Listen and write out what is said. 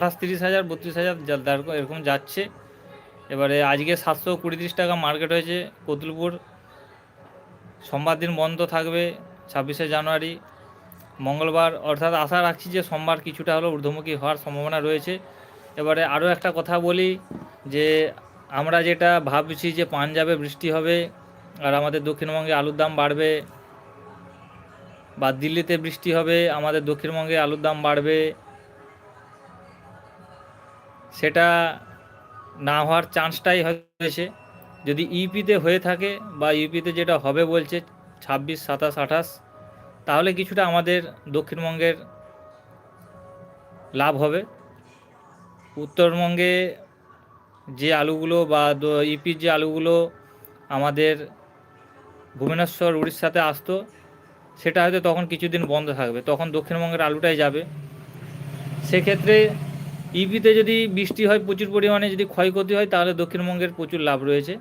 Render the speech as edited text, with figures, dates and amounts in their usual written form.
30,000 32,000 এরকম যাচ্ছে। এবারে আজকে 720-30 টাকা মার্কেট হয়েছে কতুলপুর। সোমবার দিন বন্ধ থাকবে 26শে জানুয়ারি, মঙ্গলবার, অর্থাৎ আশা রাখছি যে সোমবার কিছুটা হলেও ঊর্ধ্বমুখী হওয়ার সম্ভাবনা রয়েছে। এবারে আরও একটা কথা বলি যে আমরা যেটা ভাবছি যে পাঞ্জাবে বৃষ্টি হবে আর আমাদের দক্ষিণবঙ্গে আলুর দাম বাড়বে, বা দিল্লিতে বৃষ্টি হবে আমাদের দক্ষিণবঙ্গে আলুর দাম বাড়বে, সেটা না হওয়ার চান্সটাই হয়েছে। যদি ইউপিতে হয়ে থাকে বা ইউপিতে যেটা হবে বলছে 26, 27, 28, তাহলে কিছুটা আমাদের দক্ষিণবঙ্গের লাভ হবে। উত্তরবঙ্গে যে আলুগুলো বা ইউপির যে আলুগুলো আমাদের ভুবনেশ্বর উড়িষ্যাতে আসতো, সেটা হয়তো তখন কিছুদিন বন্ধ থাকবে, তখন দক্ষিণবঙ্গের আলুটাই যাবে। সেক্ষেত্রে ইউপিতে যদি বৃষ্টি হয় প্রচুর পরিমাণে, যদি ক্ষয়ক্ষতি হয়, তাহলে দক্ষিণবঙ্গের প্রচুর লাভ রয়েছে।